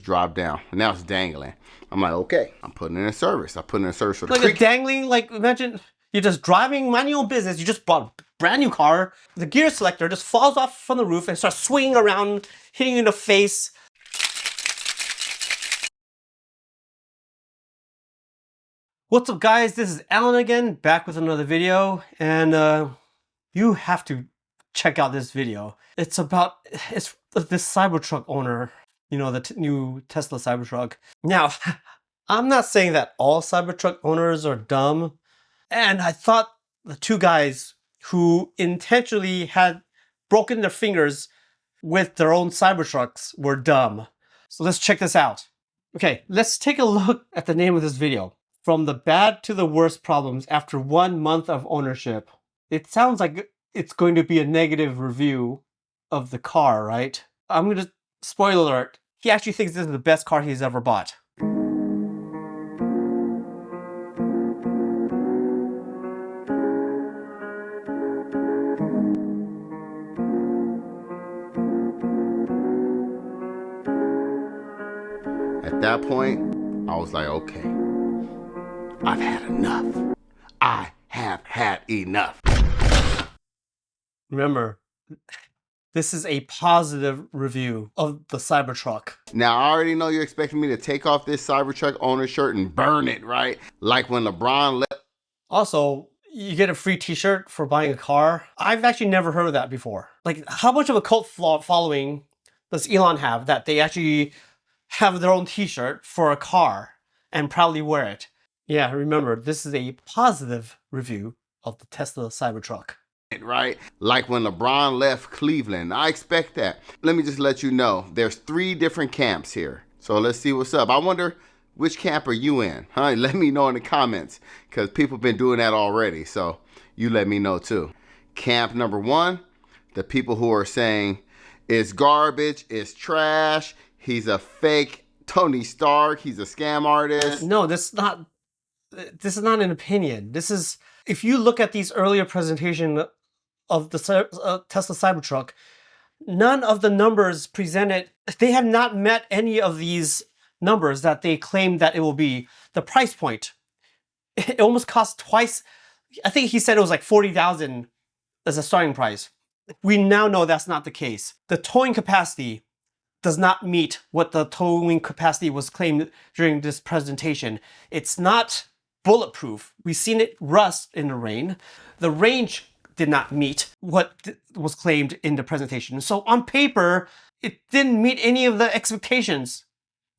Drop down. And now it's dangling. I'm like, okay, I'm putting it in service. I put it in service for the Like a dangling, like imagine you're just driving, minding your own business. You just bought a brand new car. The gear selector just falls off from the roof and starts swinging around, hitting you in the face. What's up, guys? This is Alan again, back with another video, and you have to check out this video. It's this Cybertruck owner, you know, the new Tesla Cybertruck. Now, I'm not saying that all Cybertruck owners are dumb, and I thought the two guys who intentionally had broken their fingers with their own Cybertrucks were dumb. So let's check this out. Okay, let's take a look at the name of this video. From the bad to the worst problems after 1 month of ownership. It sounds like it's going to be a negative review of the car, right? I'm going to, spoiler alert, he actually thinks this is the best car he's ever bought. At that point, I was like, okay, I've had enough. I have had enough. Remember, this is a positive review of the Cybertruck. Now, I already know you're expecting me to take off this Cybertruck owner shirt and burn it, right? Like when LeBron left. Also, you get a free t-shirt for buying a car. I've actually never heard of that before. Like, how much of a cult following does Elon have that they actually have their own t-shirt for a car and proudly wear it? Yeah, remember, this is a positive review of the Tesla Cybertruck. Right? Like when LeBron left Cleveland. I expect that. Let me just let you know, there's 3 different camps here. So let's see what's up. I wonder, which camp are you in? Huh? Let me know in the comments, because people have been doing that already. So you let me know too. Camp number 1, the people who are saying it's garbage, it's trash, he's a fake Tony Stark, he's a scam artist. No, this is not an opinion. This is, if you look at these earlier presentation of the Tesla Cybertruck, none of the numbers presented, they have not met any of these numbers that they claim that it will be. The price point, it almost costs twice. I think he said it was like 40,000 as a starting price. We now know that's not the case. The towing capacity does not meet what the towing capacity was claimed during this presentation. It's not bulletproof. We've seen it rust in the rain. The range did not meet what was claimed in the presentation. So on paper, it didn't meet any of the expectations.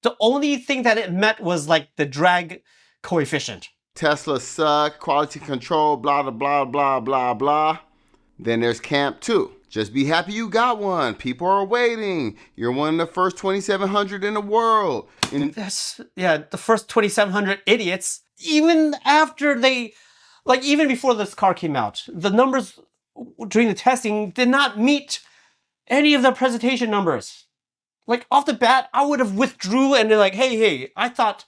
The only thing that it met was like the drag coefficient. Tesla suck, quality control, blah, blah, blah, blah, blah, blah. Then there's camp 2. Just be happy you got one. People are waiting. You're one of the first 2,700 in the world. Yeah, the first 2,700 idiots, even after they, like even before this car came out, the numbers during the testing did not meet any of the presentation numbers. Like off the bat, I would have withdrew and they're like, hey, I thought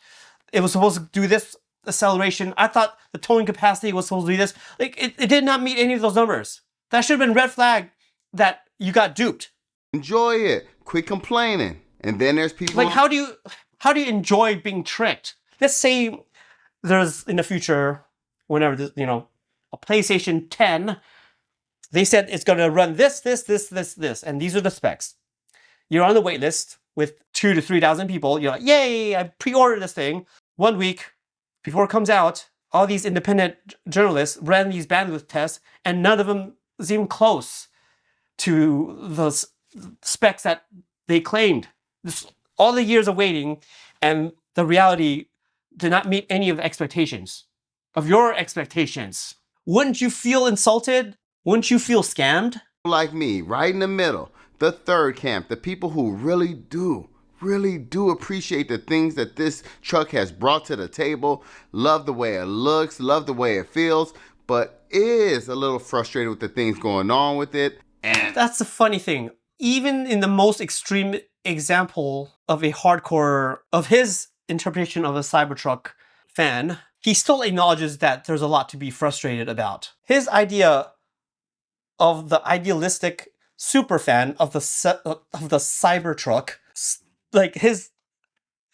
it was supposed to do this acceleration. I thought the towing capacity was supposed to do this. Like it did not meet any of those numbers. That should have been red flag that you got duped. Enjoy it. Quit complaining. And then there's people like, how do you enjoy being tricked? Let's say there's in the future, whenever this, you know, a PlayStation 10, they said it's going to run this, and these are the specs. You're on the wait list with 2,000 to 3,000 people. You're like, yay, I pre-ordered this thing. 1 week before it comes out, all these independent journalists ran these bandwidth tests, and none of them was even close to the specs that they claimed. All the years of waiting, and the reality did not meet any of the expectations, of your expectations. Wouldn't you feel insulted? Wouldn't you feel scammed? Like me, right in the middle, the 3rd camp, the people who really do appreciate the things that this truck has brought to the table, love the way it looks, love the way it feels, but is a little frustrated with the things going on with it. And that's the funny thing. Even in the most extreme example of a hardcore, of his interpretation of a Cybertruck fan, he still acknowledges that there's a lot to be frustrated about. His idea of the idealistic super fan of the Cybertruck, like his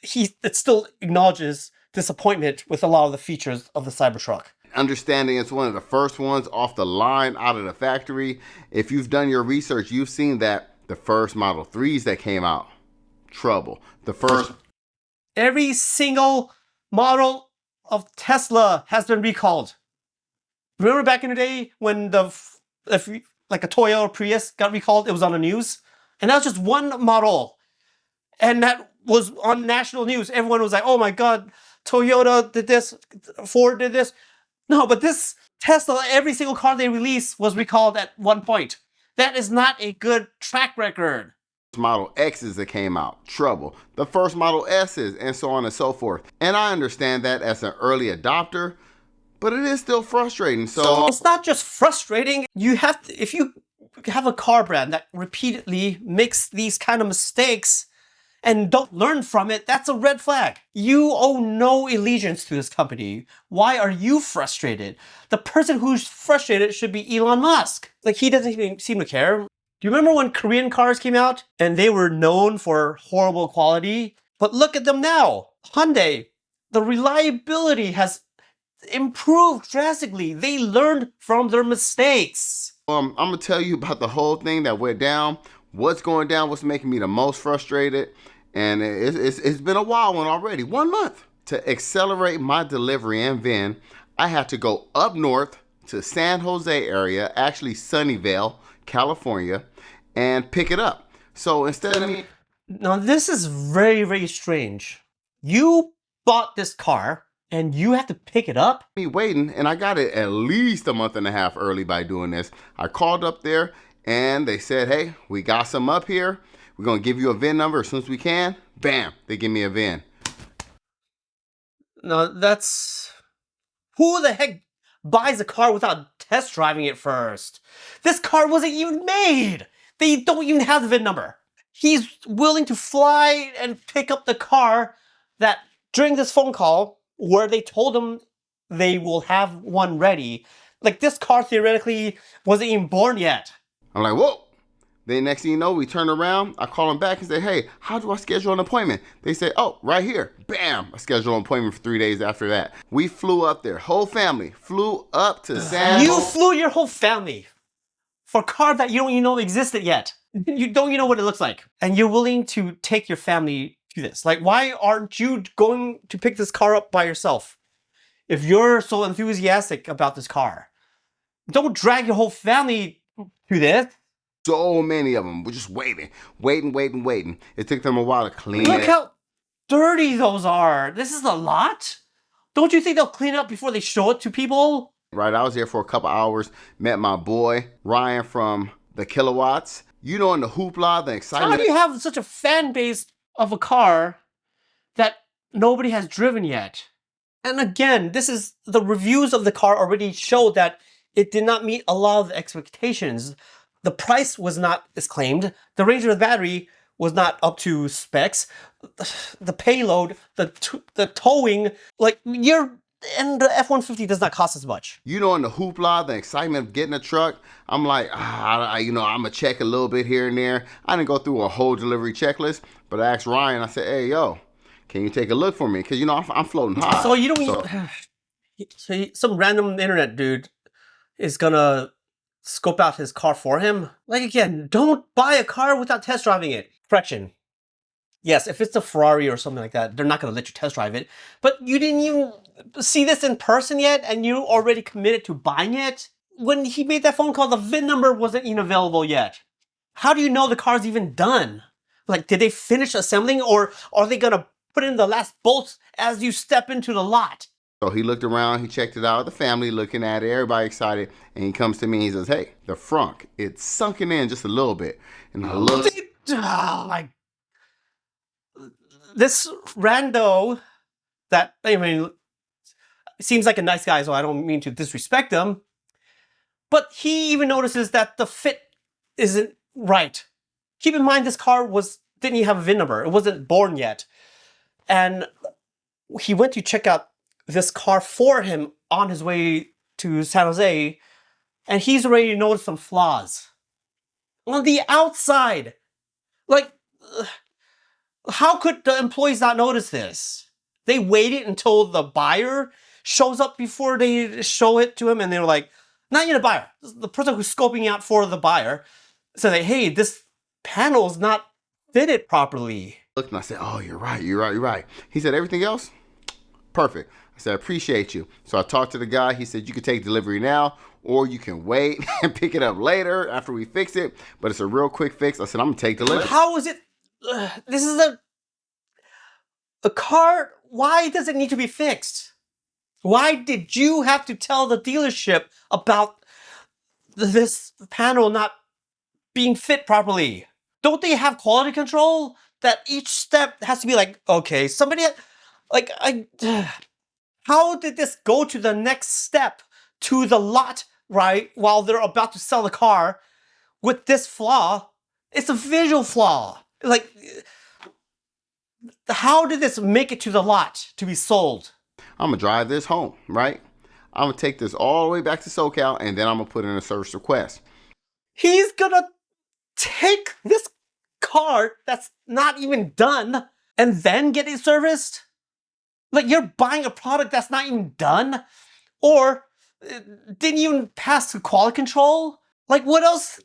it still acknowledges disappointment with a lot of the features of the Cybertruck. Understanding it's one of the first ones off the line out of the factory. If you've done your research, you've seen that the first Model 3s that came out, trouble. The first... Every single model of Tesla has been recalled. Remember back in the day when like a Toyota Prius got recalled, it was on the news? And that was just one model. And that was on national news. Everyone was like, oh my God, Toyota did this, Ford did this. No, but this Tesla, every single car they released was recalled at one point. That is not a good track record. Model X's that came out, trouble. The first Model S's, and so on and so forth. And I understand that as an early adopter, but it is still frustrating. So it's not just frustrating. You have to, if you have a car brand that repeatedly makes these kind of mistakes and don't learn from it, that's a red flag. You owe no allegiance to this company. Why are you frustrated? The person who's frustrated should be Elon Musk. Like, he doesn't even seem to care. Do you remember when Korean cars came out and they were known for horrible quality? But look at them now. Hyundai, the reliability has improved drastically. They learned from their mistakes. I'm gonna tell you about the whole thing that went down, what's going down, what's making me the most frustrated, and it's been a wild one already. 1 month. To accelerate my delivery and VIN, I had to go up north to San Jose area, actually Sunnyvale, California, and pick it up. So instead of me... Now this is very, very strange. You bought this car and you have to pick it up? Me waiting, and I got it at least a month and a half early by doing this. I called up there and they said, hey, we got some up here. We're gonna give you a VIN number as soon as we can. Bam, they give me a VIN. No, that's... Who the heck buys a car without test driving it first? This car wasn't even made. They don't even have the VIN number. He's willing to fly and pick up the car that during this phone call where they told him they will have one ready. Like, this car theoretically wasn't even born yet. I'm like, whoa. Then next thing you know, we turn around, I call them back and say, hey, how do I schedule an appointment? They say, oh, right here. Bam, I scheduled an appointment for 3 days after that. We flew up there, whole family, flew up to San You flew your whole family for a car that you don't even know existed yet. You don't even know what it looks like. And you're willing to take your family to this. Like, why aren't you going to pick this car up by yourself? If you're so enthusiastic about this car, don't drag your whole family to this. So many of them were just waiting. It took them a while to clean Look it. how dirty those are. This is a lot. Don't you think they'll clean it up before they show it to people? Right, I was there for a couple hours, met my boy, Ryan from the Kilowatts. You know, in the hoopla, the excitement. How do you have such a fan base of a car that nobody has driven yet? And again, this is the reviews of the car already show that it did not meet a lot of the expectations. The price was not as claimed. The range of the battery was not up to specs. The payload, the towing, like and the F-150 does not cost as much. You know, in the hoopla, the excitement of getting a truck, I'm like, I'm gonna check a little bit here and there. I didn't go through a whole delivery checklist, but I asked Ryan, I said, hey, yo, can you take a look for me? Because, you know, I'm floating high. So you don't so some random internet dude is gonna scope out his car for him? Like, again, don't buy a car without test driving it. Correction. Yes, if it's a Ferrari or something like that, they're not going to let you test drive it. But you didn't even see this in person yet, and you already committed to buying it? When he made that phone call, the VIN number wasn't even available yet. How do you know the car's even done? Like, did they finish assembling, or are they going to put in the last bolts as you step into the lot? So he looked around, he checked it out, the family looking at it, everybody excited, and he comes to me and he says, hey, the frunk, it's sunken in just a little bit. And I look. This rando that, I mean, seems like a nice guy, so I don't mean to disrespect him, but he even notices that the fit isn't right. Keep in mind, this car didn't even have a VIN number. It wasn't born yet. And he went to check out this car for him on his way to San Jose, and he's already noticed some flaws on the outside. Like How could the employees not notice this? They waited until the buyer shows up before they show it to him, and they're like, not even a buyer, the person who's scoping out for the buyer, said, like, hey, this panel is not fitted properly. Look, and I said, oh, you're right. He said, everything else? Perfect. I said, I appreciate you. So I talked to the guy. He said, you can take delivery now, or you can wait and pick it up later after we fix it. But it's a real quick fix. I said, I'm going to take delivery. How is it? This is a car. Why does it need to be fixed? Why did you have to tell the dealership about this panel not being fit properly? Don't they have quality control that each step has to be like, okay, somebody, like, how did this go to the next step to the lot, right, while they're about to sell the car with this flaw? It's a visual flaw. Like, how did this make it to the lot to be sold? I'm going to drive this home, right? I'm going to take this all the way back to SoCal, and then I'm going to put in a service request. He's going to take this car that's not even done and then get it serviced? Like, you're buying a product that's not even done? Or didn't even pass through quality control? Like, what else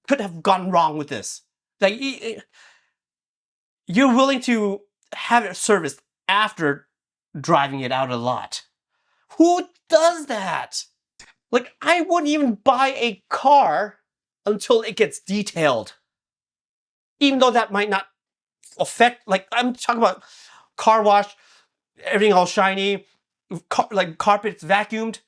could have gone wrong with this? Like, you're willing to have it serviced after driving it out of the lot. Who does that? Like, I wouldn't even buy a car until it gets detailed. Even though that might not affect, like, I'm talking about car wash, everything all shiny, like carpets vacuumed.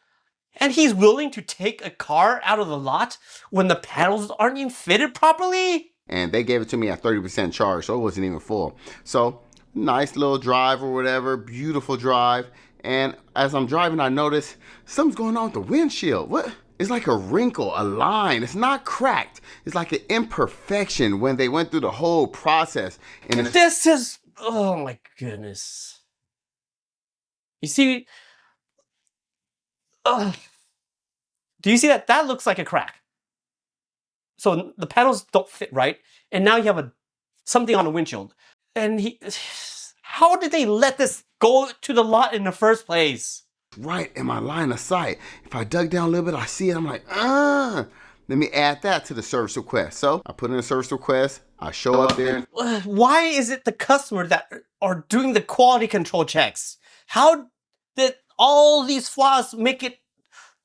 And he's willing to take a car out of the lot when the panels aren't even fitted properly? And they gave it to me at 30% charge, so it wasn't even full. So, nice little drive or whatever, beautiful drive. And as I'm driving, I notice something's going on with the windshield. What? It's like a wrinkle, a line. It's not cracked. It's like an imperfection when they went through the whole process. And this is, oh my goodness. You see, do you see that? That looks like a crack. So the panels don't fit right, and now you have something on the windshield. And how did they let this go to the lot in the first place? Right in my line of sight. If I dug down a little bit, I see it. I'm like, let me add that to the service request. So I put in a service request. I show up there. Why is it the customer that are doing the quality control checks? How did all these flaws make it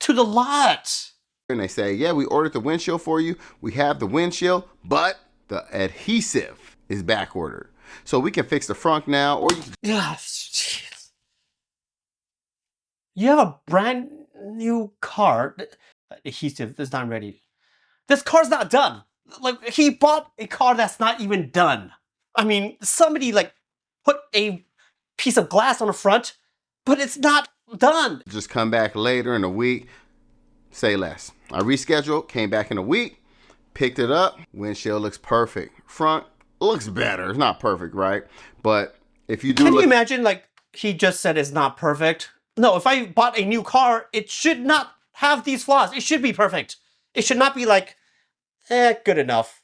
to the lot? And they say, yeah, we ordered the windshield for you. We have the windshield, but the adhesive is back ordered. So we can fix the front now, or you have a brand new car. Adhesive is not ready. This car's not done. Like, he bought a car that's not even done. I mean, somebody like put a piece of glass on the front, but it's not done. Just come back later in a week, say less. I rescheduled, came back in a week, picked it up. Windshield looks perfect. Front looks better. It's not perfect, right? But if you do Can you imagine, like, he just said it's not perfect? No, if I bought a new car, it should not have these flaws. It should be perfect. It should not be like, good enough.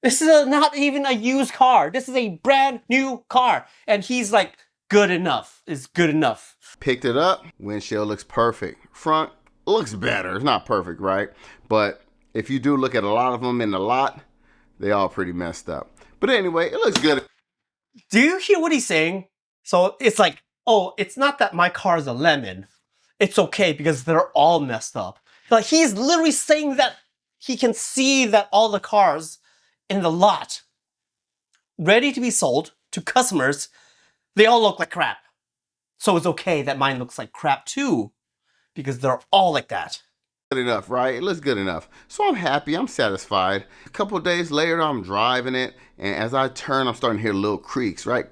This is not even a used car. This is a brand new car. And he's like, good enough is good enough. Picked it up. Windshield looks perfect. Front looks better. It's not perfect, right? But if you do look at a lot of them in the lot, they all pretty messed up. But anyway, it looks good. Do you hear what he's saying? So it's like, oh, it's not that my car is a lemon. It's okay because they're all messed up. Like, he's literally saying that he can see that all the cars in the lot ready to be sold to customers, they all look like crap. So it's okay that mine looks like crap too, because they're all like that. Good enough, right? It looks good enough. So I'm happy, I'm satisfied. A couple of days later, I'm driving it, and as I turn, I'm starting to hear little creaks, right?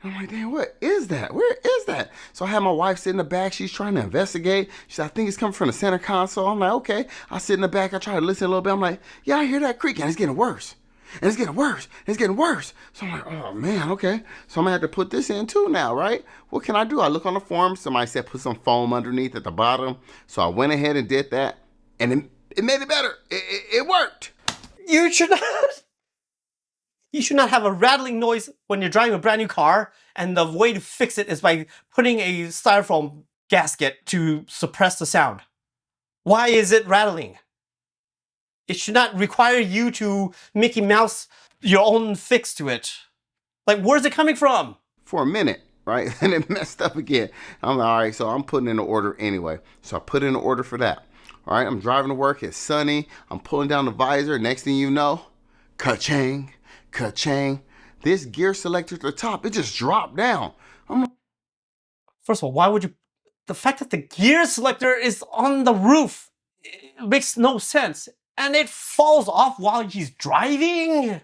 I'm like, damn, what is that? Where is that? So I had my wife sit in the back. She's trying to investigate. She said, I think it's coming from the center console. I'm like, okay. I sit in the back. I try to listen a little bit. I'm like, yeah, I hear that creak, and it's getting worse. And it's getting worse. It's getting worse. So I'm like, oh, man, okay. So I'm going to have to put this in too now, right? What can I do? I look on the forum. Somebody said put some foam underneath at the bottom. So I went ahead and did that. And it made it better. It worked. You should not. You should not have a rattling noise when you're driving a brand new car, and the way to fix it is by putting a styrofoam gasket to suppress the sound. Why is it rattling? It should not require you to Mickey Mouse your own fix to it. Like, where's it coming from? For a minute, right? And it messed up again. I'm like, all right, so I'm putting in an order anyway. So I put in an order for that. All right, I'm driving to work. It's sunny. I'm pulling down the visor. Next thing you know, ka-chang, ka-chang. This gear selector at the top, it just dropped down. I'm like, first of all, why would you? The fact that the gear selector is on the roof, it makes no sense. And it falls off while he's driving?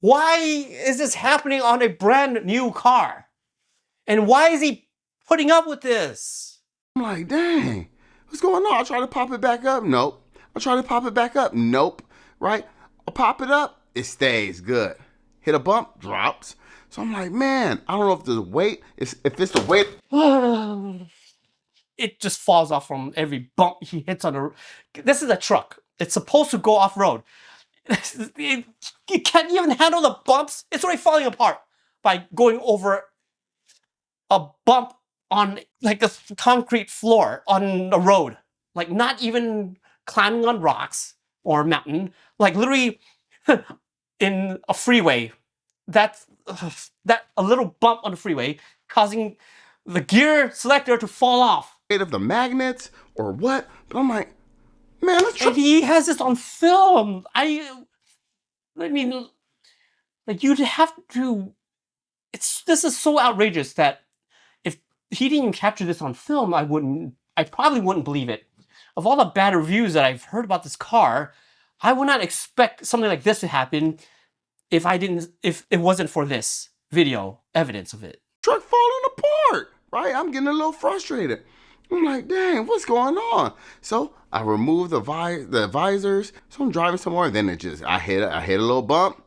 Why is this happening on a brand new car? And why is he putting up with this? I'm like, dang, what's going on? I try to pop it back up. Nope. I try to pop it back up. Nope. Right? I pop it up. It stays good. Hit a bump, drops. So I'm like, man, I don't know if the weight, if it's the weight. It just falls off from every bump he hits on the road. This is a truck. It's supposed to go off-road. You can't even handle the bumps. It's already falling apart by going over a bump on like a concrete floor on the road. Like not even climbing on rocks or a mountain. Like literally in a freeway. That a little bump on the freeway causing the gear selector to fall off. Of the magnets or what? But I'm like, man, let's try. And he has this on film. I mean, like you'd have to. This is so outrageous that if he didn't even capture this on film, I probably wouldn't believe it. Of all the bad reviews that I've heard about this car, I would not expect something like this to happen if it wasn't for this video evidence of it. Truck falling apart, right? I'm getting a little frustrated. I'm like, dang, what's going on? So I remove the visors. So I'm driving somewhere. Then I hit a little bump.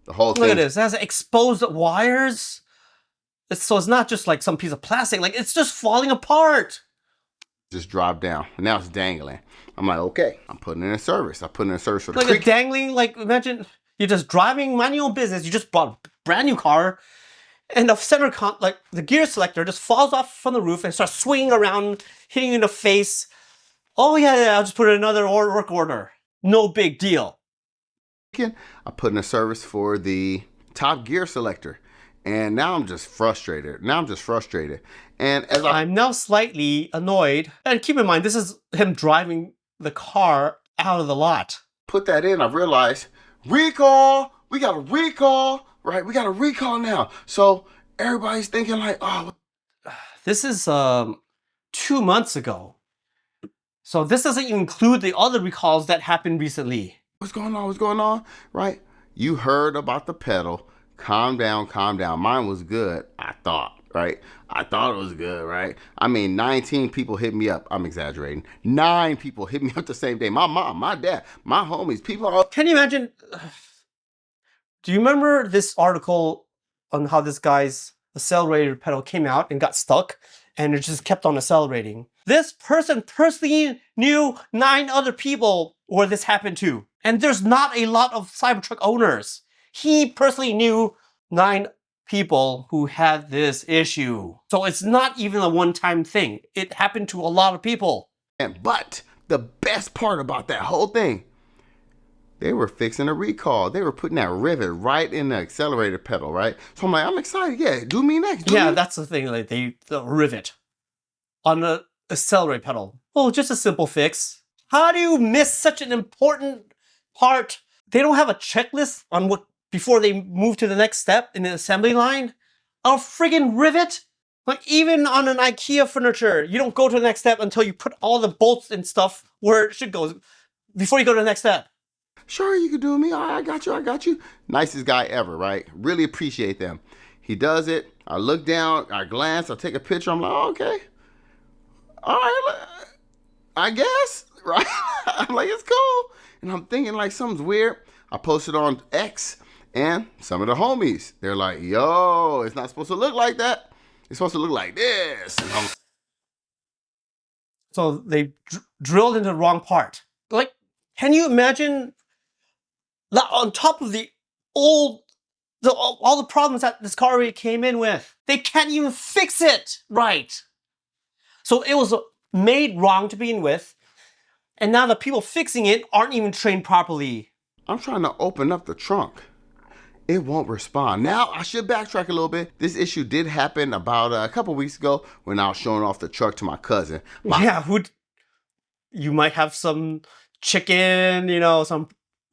The whole thing. Look at this. It has exposed wires. So it's not just like some piece of plastic. Like it's just falling apart. Just dropped down. Now it's dangling. I'm like, okay, I'm putting it in service. I put it in service for the like a dangling. Like imagine you're just driving, minding your own business. You just bought a brand new car. And the center like the gear selector just falls off from the roof and starts swinging around, hitting you in the face. Oh yeah, I'll just put in another work order. No big deal. I put in a service for the top gear selector. And now I'm just frustrated. And as I'm now slightly annoyed. And keep in mind, this is him driving the car out of the lot. Put that in, I realized, recall, we got a recall. Right, we got a recall now. So everybody's thinking like, oh. This is 2 months ago. So this doesn't include the other recalls that happened recently. What's going on? Right? You heard about the pedal. Calm down. Mine was good, I thought, right? I thought it was good, right? I mean, 19 people hit me up. I'm exaggerating. 9 people hit me up the same day. My mom, my dad, my homies, people. Can you imagine? Do you remember this article on how this guy's accelerator pedal came out and got stuck and it just kept on accelerating? This person personally knew 9 other people where this happened to. And there's not a lot of Cybertruck owners. He personally knew 9 people who had this issue. So it's not even a one-time thing. It happened to a lot of people. But the best part about that whole thing, they were fixing a recall. They were putting that rivet right in the accelerator pedal, right? So I'm like, I'm excited. Yeah, do me next. That's the thing. Like the rivet on the accelerator pedal. Oh, just a simple fix. How do you miss such an important part? They don't have a checklist on what before they move to the next step in the assembly line. A friggin' rivet. Like even on an IKEA furniture, you don't go to the next step until you put all the bolts and stuff where it should go before you go to the next step. Sure, you can do me. I got you. Nicest guy ever, right? Really appreciate them. He does it. I look down, I glance, I take a picture. I'm like, oh, okay. All right, I guess, right? I'm like, it's cool. And I'm thinking like something's weird. I posted on X and some of the homies, they're like, yo, it's not supposed to look like that. It's supposed to look like this. So they drilled into the wrong part. Like, can you imagine On top of the old, all the problems that this car already came in with. They can't even fix it right. So it was made wrong to begin with, and now the people fixing it aren't even trained properly. I'm trying to open up the trunk. It won't respond. Now, I should backtrack a little bit. This issue did happen about a couple weeks ago when I was showing off the truck to my cousin. You might have some chicken, some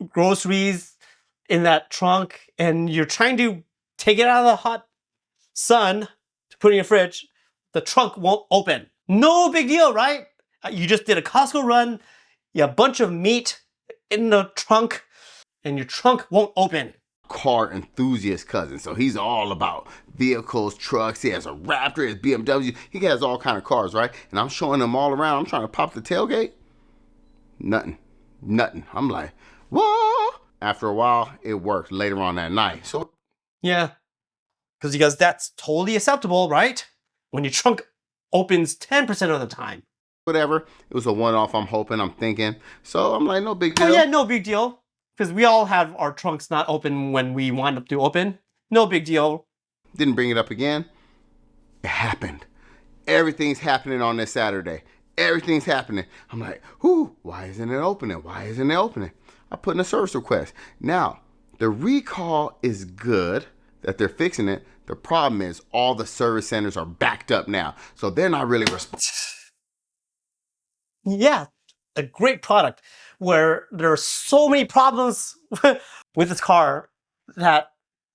groceries in that trunk, and you're trying to take it out of the hot sun to put in your fridge. The trunk won't open. No big deal, right? You just did a Costco run, you have a bunch of meat in the trunk, and your trunk won't open. Car enthusiast cousin, so he's all about vehicles, trucks. He has a Raptor, his BMW. He has all kind of cars, right? And I'm showing him all around. I'm trying to pop the tailgate. Nothing. I'm like, whoa. After a while, it worked later on that night. So yeah, because that's totally acceptable, right? When your trunk opens 10% of the time. Whatever. It was a one-off, I'm thinking. So I'm like, no big deal. Oh yeah, no big deal. Because we all have our trunks not open when we want them to open. No big deal. Didn't bring it up again. It happened. Everything's happening on this Saturday. Everything's happening. I'm like, why isn't it opening? I put in a service request. Now, the recall is good that they're fixing it. The problem is all the service centers are backed up now. So they're not really responding. Yeah, a great product where there are so many problems with this car that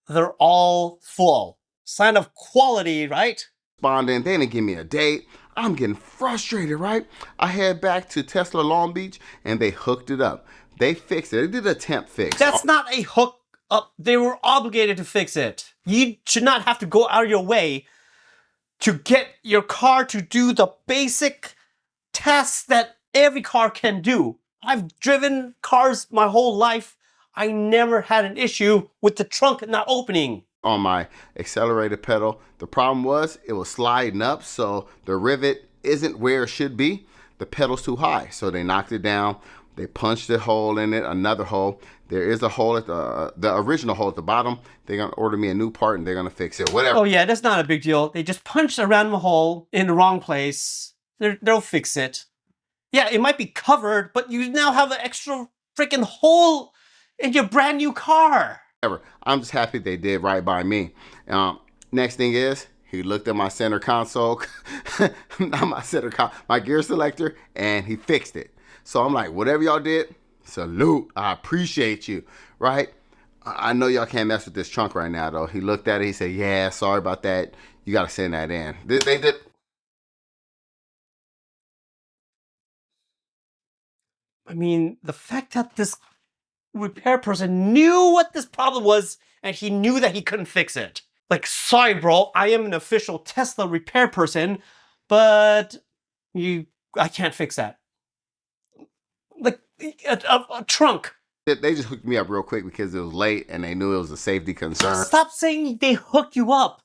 they're all full. Sign of quality, right? They didn't give me a date. I'm getting frustrated, right? I head back to Tesla Long Beach and they hooked it up. They fixed it. They did a temp fix. That's not a hook up. They were obligated to fix it. You should not have to go out of your way to get your car to do the basic tasks that every car can do. I've driven cars my whole life. I never had an issue with the trunk not opening. On my accelerator pedal, the problem was it was sliding up, so the rivet isn't where it should be. The pedal's too high, so they knocked it down. They punched a hole in it, another hole. There is a hole at the original hole at the bottom. They're gonna order me a new part and they're gonna fix it. Whatever. Oh yeah, that's not a big deal. They just punched a random hole in the wrong place. They'll fix it. Yeah, it might be covered, but you now have an extra freaking hole in your brand new car. Whatever. I'm just happy they did right by me. Next thing is, he looked at my center console, not my center console, my gear selector, and he fixed it. So I'm like, whatever y'all did, salute. I appreciate you, right? I know y'all can't mess with this trunk right now, though. He looked at it. He said, yeah, sorry about that. You got to send that in. They did. I mean, the fact that this repair person knew what this problem was and he knew that he couldn't fix it. Like, sorry, bro, I am an official Tesla repair person, but I can't fix that. Like, a trunk. They just hooked me up real quick because it was late and they knew it was a safety concern. Stop saying they hooked you up.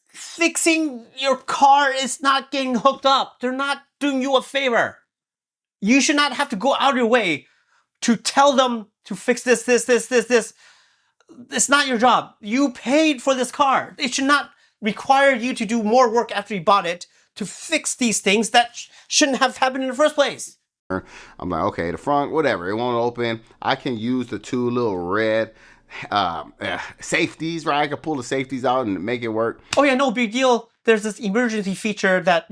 Fixing your car is not getting hooked up. They're not doing you a favor. You should not have to go out of your way to tell them to fix this. It's not your job. You paid for this car. It should not require you to do more work after you bought it to fix these things that shouldn't have happened in the first place. I'm like, okay, the front, whatever, it won't open. I can use the two little red safeties, right? I can pull the safeties out and make it work. Oh yeah, no big deal. There's this emergency feature that,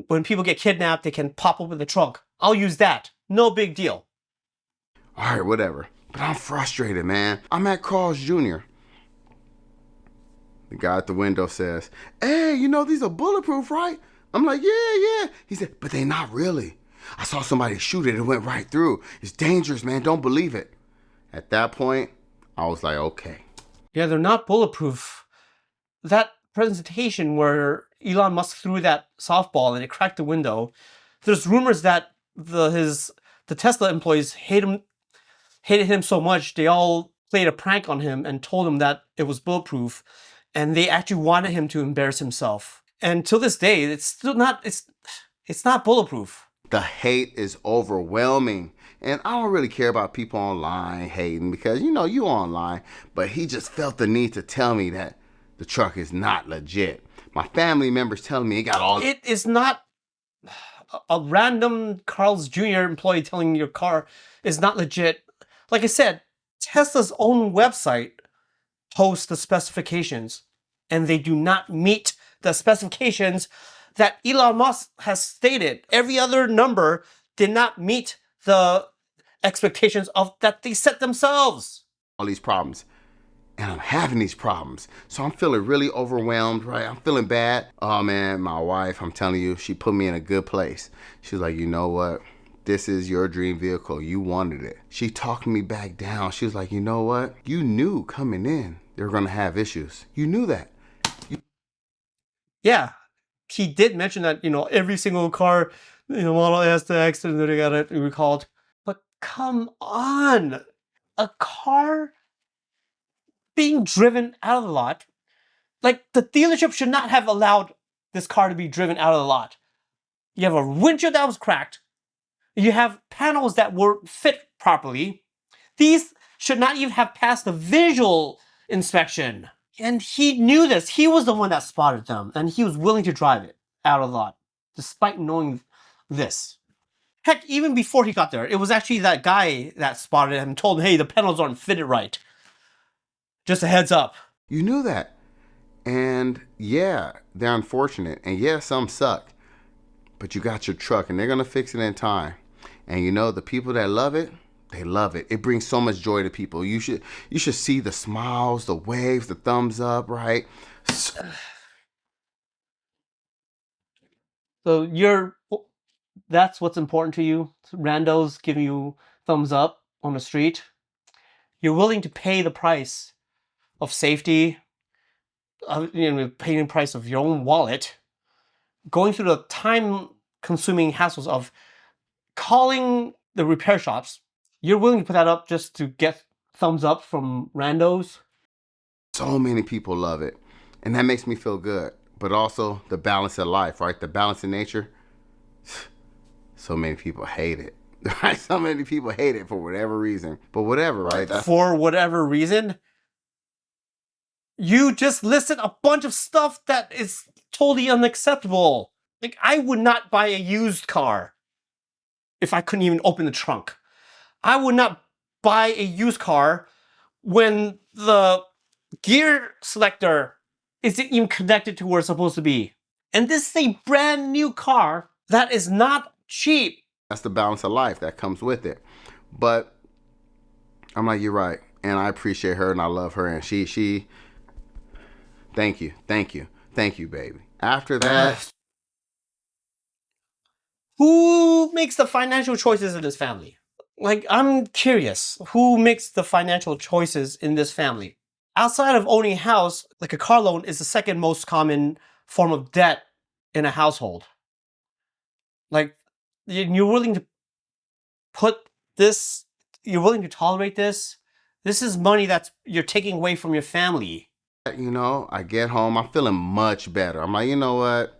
when people get kidnapped, they can pop open the trunk. I'll use that. No big deal. All right, whatever. But I'm frustrated, man. I'm at Carl's Jr. The guy at the window says, hey, these are bulletproof, right? I'm like, yeah. He said, but they not really. I saw somebody shoot it. It went right through. It's dangerous, man. Don't believe it. At that point, I was like, okay. Yeah, they're not bulletproof. That presentation where Elon Musk threw that softball and it cracked the window, there's rumors that the Tesla employees hated him so much, they all played a prank on him and told him that it was bulletproof, and they actually wanted him to embarrass himself. And till this day, it's still not, it's not bulletproof. The hate is overwhelming. And I don't really care about people online hating because, you know, you online. But he just felt the need to tell me that the truck is not legit. My family members telling me it got all... It is not a random Carl's Jr. employee telling your car is not legit. Like I said, Tesla's own website posts the specifications, and they do not meet the specifications that Elon Musk has stated. Every other number did not meet the expectations of that they set themselves. all these problems. And I'm having these problems. So I'm feeling really overwhelmed, right? I'm feeling bad. Oh man, my wife, I'm telling you, she put me in a good place. She was like, you know what? This is your dream vehicle. You wanted it. She talked me back down. She was like, you know what? You knew coming in they were going to have issues. You knew that. Yeah, he did mention that, every single car, Model S, the X, and they got it recalled. But come on, a car being driven out of the lot, like the dealership should not have allowed this car to be driven out of the lot. You have a windshield that was cracked. You have panels that weren't fit properly. These should not even have passed the visual inspection. And he knew this. He was the one that spotted them, and he was willing to drive it out of the lot, despite knowing this. Heck, even before he got there, it was actually that guy that spotted him and told him, hey, the panels aren't fitted right. Just a heads up. You knew that. And yeah, they're unfortunate. And yeah, some suck. But you got your truck and they're going to fix it in time. And you know, the people that love it, they love it. It brings so much joy to people. You should see the smiles, the waves, the thumbs up, right? So that's what's important to you? Randos giving you thumbs up on the street? You're willing to pay the price of safety, paying the price of your own wallet, going through the time-consuming hassles of calling the repair shops. You're willing to put that up just to get thumbs up from randos? So many people love it. And that makes me feel good. But also the balance of life, right? The balance of nature. So many people hate it. Right? So many people hate it for whatever reason. But whatever, right? For whatever reason? You just listed a bunch of stuff that is totally unacceptable. Like, I would not buy a used car if I couldn't even open the trunk. I would not buy a used car when the gear selector isn't even connected to where it's supposed to be. And this is a brand new car that is not cheap. That's the balance of life that comes with it. But I'm like, you're right. And I appreciate her and I love her. And she, thank you, baby. After that. Who makes the financial choices in this family? Like, I'm curious. Who makes the financial choices in this family? Outside of owning a house, like a car loan is the second most common form of debt in a household. Like, you're willing to you're willing to tolerate this? This is money that you're taking away from your family. You know, I get home, I'm feeling much better. I'm like, you know what?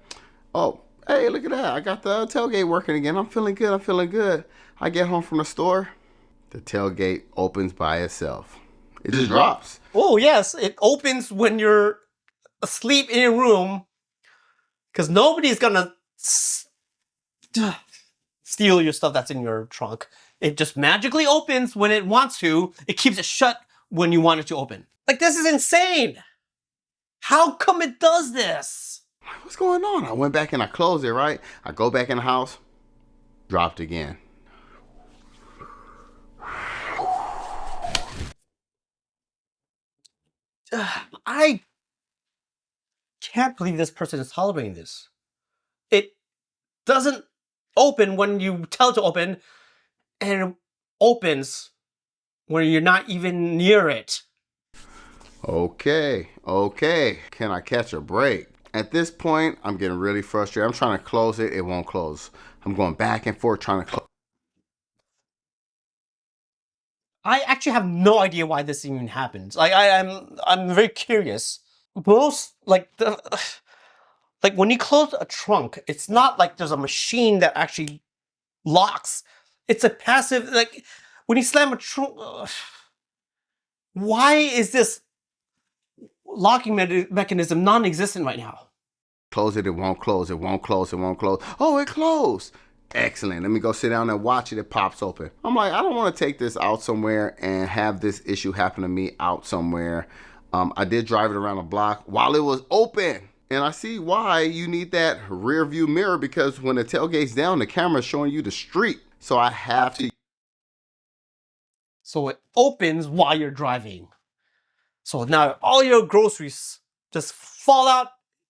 Oh, hey, look at that. I got the tailgate working again. I'm feeling good. I get home from the store. The tailgate opens by itself. It just drops. Oh, yes. It opens when you're asleep in your room because nobody's going to steal your stuff that's in your trunk. It just magically opens when it wants to. It keeps it shut when you want it to open. Like, this is insane. How come it does this? What's going on? I went back and I closed it, right? I go back in the house, dropped again. I can't believe this person is tolerating this. It doesn't open when you tell it to open, and it opens when you're not even near it. Okay. Can I catch a break? At this point, I'm getting really frustrated. I'm trying to close it. It won't close. I'm going back and forth trying to close. I actually have no idea why this even happens. Like, I'm very curious. Most, like when you close a trunk, it's not like there's a machine that actually locks It's a passive, like, when you slam a trunk, why is this locking mechanism non-existent right now? Close it, it won't close, it won't close, it won't close. Oh, it closed. Excellent. Let me go sit down and watch it. It pops open. I'm like, I don't want to take this out somewhere and have this issue happen to me out somewhere. I did drive it around the block while it was open. And I see why you need that rear view mirror, because when the tailgate's down, the camera's showing you the street. So I have to. So it opens while you're driving. So now all your groceries just fall out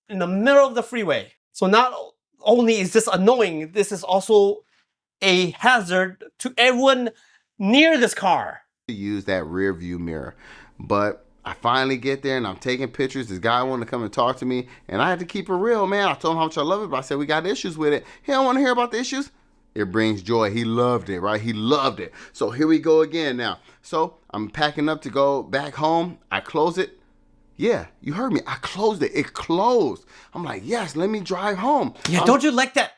in the middle of the freeway. So not only is this annoying, this is also a hazard to everyone near this car. Use that rear view mirror. But I finally get there and I'm taking pictures. This guy wanted to come and talk to me, and I had to keep it real, man. I told him how much I love it, but I said, we got issues with it. He don't want to hear about the issues. It brings joy. He loved it, right? He loved it. So here we go again now. So I'm packing up to go back home. I close it. Yeah, you heard me. I closed it. It closed. I'm like, yes, let me drive home. Yeah, don't you like that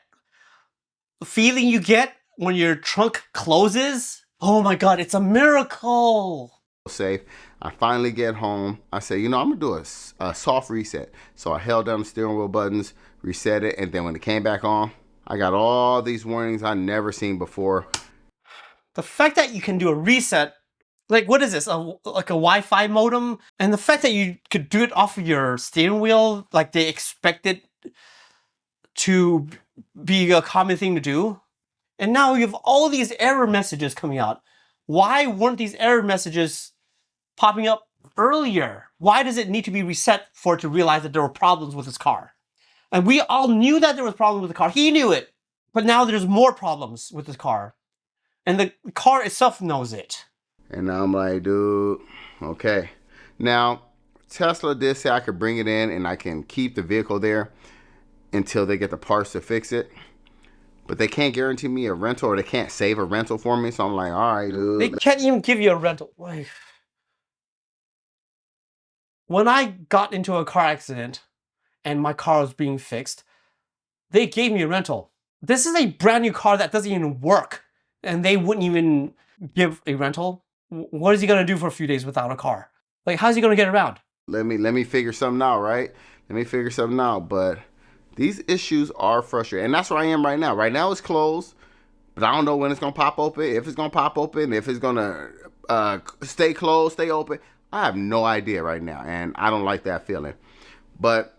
feeling you get when your trunk closes? Oh my God, it's a miracle. Safe. I finally get home. I say, I'm going to do a soft reset. So I held down the steering wheel buttons, reset it, and then when it came back on, I got all these warnings I never seen before. The fact that you can do a reset, like, what is this, like a Wi-Fi modem? And the fact that you could do it off of your steering wheel, like they expect it to be a common thing to do. And now you have all these error messages coming out. Why weren't these error messages popping up earlier? Why does it need to be reset for it to realize that there were problems with his car? And we all knew that there was problems with the car. He knew it. But now there's more problems with his car. And the car itself knows it. And now I'm like, dude, okay. Now, Tesla did say I could bring it in and I can keep the vehicle there until they get the parts to fix it. But they can't guarantee me a rental, or they can't save a rental for me. So I'm like, all right, dude. They can't even give you a rental. When I got into a car accident and my car was being fixed, they gave me a rental. This is a brand new car that doesn't even work, and they wouldn't even give a rental. What is he gonna do for a few days without a car? Like, how's he gonna get around? Let me figure something out, right? Let me figure something out. But these issues are frustrating, and that's where I am right now. Right now it's closed, but I don't know when it's gonna pop open. If it's gonna pop open, if it's gonna stay closed, stay open. I have no idea right now, and I don't like that feeling. But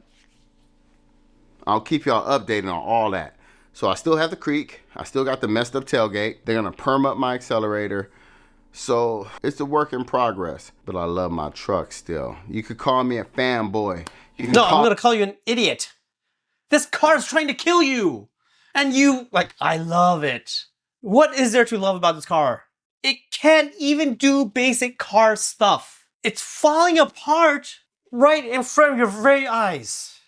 I'll keep y'all updated on all that. So I still have the creak. I still got the messed up tailgate. They're gonna perm up my accelerator. So it's a work in progress, but I love my truck still. You could call me a fanboy. No, I'm gonna call you an idiot. This car is trying to kill you. And you, like, I love it. What is there to love about this car? It can't even do basic car stuff. It's falling apart right in front of your very eyes.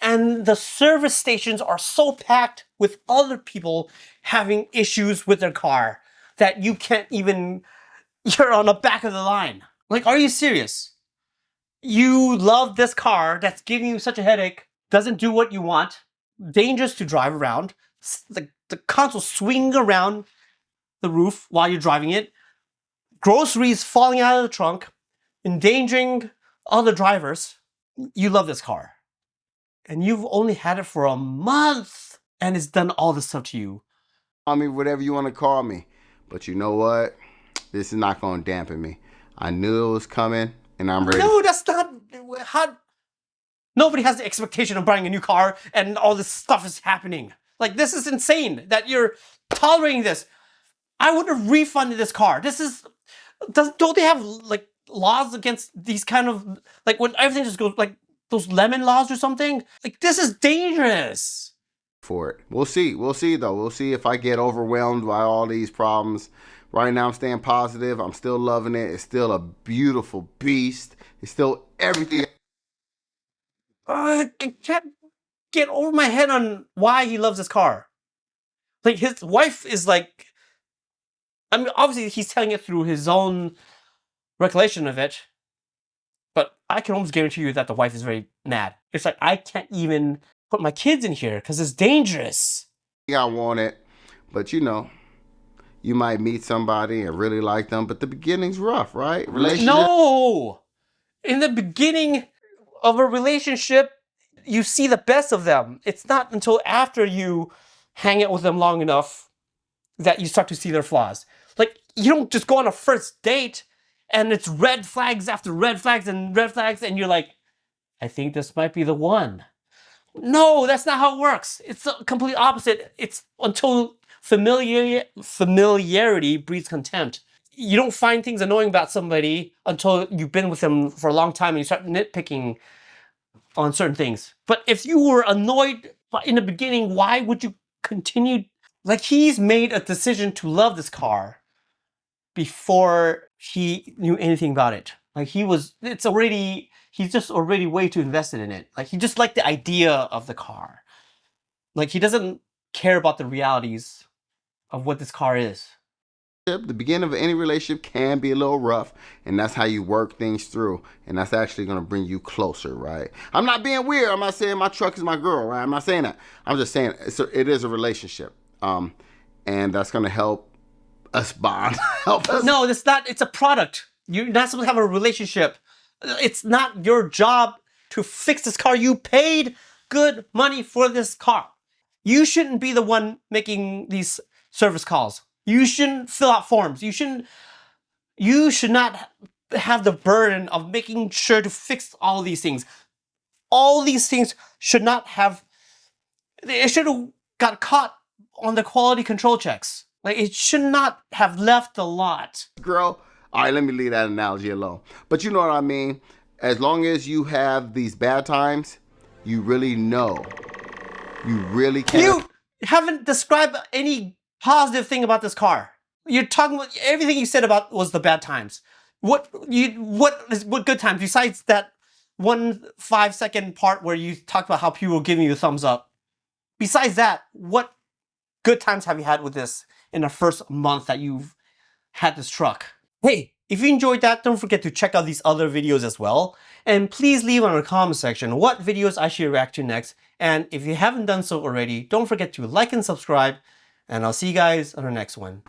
And the service stations are so packed with other people having issues with their car that you can't even, you're on the back of the line. Like, are you serious? You love this car that's giving you such a headache, doesn't do what you want, dangerous to drive around, the console swinging around the roof while you're driving it, groceries falling out of the trunk, endangering other drivers. You love this car. And you've only had it for a month, and it's done all this stuff to you. Call me whatever you want to call me. But you know what? This is not going to dampen me. I knew it was coming, and I'm ready. No, that's not how. Nobody has the expectation of buying a new car and all this stuff is happening. Like, this is insane that you're tolerating this. I would have refunded this car. Don't they have, like, laws against these kind of, like, when everything just goes, like, those lemon laws or something? Like, this is dangerous. For it. We'll see though. We'll see if I get overwhelmed by all these problems. Right now I'm staying positive. I'm still loving it. It's still a beautiful beast. It's still everything. I can't get over my head on why he loves this car. Like, his wife is like, I mean, obviously he's telling it through his own recollection of it, but I can almost guarantee you that the wife is very mad. It's like, I can't even put my kids in here because it's dangerous. I want it, but You might meet somebody and really like them, but the beginning's rough, right? Relationship. No! In the beginning of a relationship, you see the best of them. It's not until after you hang out with them long enough that you start to see their flaws. Like, you don't just go on a first date and it's red flags after red flags and red flags, and you're like, I think this might be the one. No, that's not how it works. It's the complete opposite. It's until familiarity breeds contempt. You don't find things annoying about somebody until you've been with them for a long time and you start nitpicking on certain things. But if you were annoyed in the beginning, why would you continue? Like, he's made a decision to love this car before he knew anything about it. Like, he's just already way too invested in it. Like, he just liked the idea of the car. Like, he doesn't care about the realities of what this car is. The beginning of any relationship can be a little rough, and that's how you work things through, and that's actually going to bring you closer, right? I'm not being weird. I'm not saying my truck is my girl, right? I'm not saying that. I'm just saying it is a relationship, and that's going to help us bond. Help us. No, it's not. It's a product. You're not supposed to have a relationship. It's not your job to fix this car. You paid good money for this car. You shouldn't be the one making these service calls. You shouldn't fill out forms. You should not have the burden of making sure to fix all these things. All these things should not have, it should have got caught on the quality control checks. Like, it should not have left the lot. Girl, all right, let me leave that analogy alone. But you know what I mean? As long as you have these bad times, you really know. You really can't. You haven't described any positive thing about this car. You're talking about everything you said about was the bad times. What good times besides that 1 5-second part where you talked about how people were giving you a thumbs up? Besides that, what good times have you had with this in the first month that you've had this truck? Hey, if you enjoyed that, don't forget to check out these other videos as well. And please leave in the comment section what videos I should react to next. And if you haven't done so already, don't forget to like and subscribe. And I'll see you guys on the next one.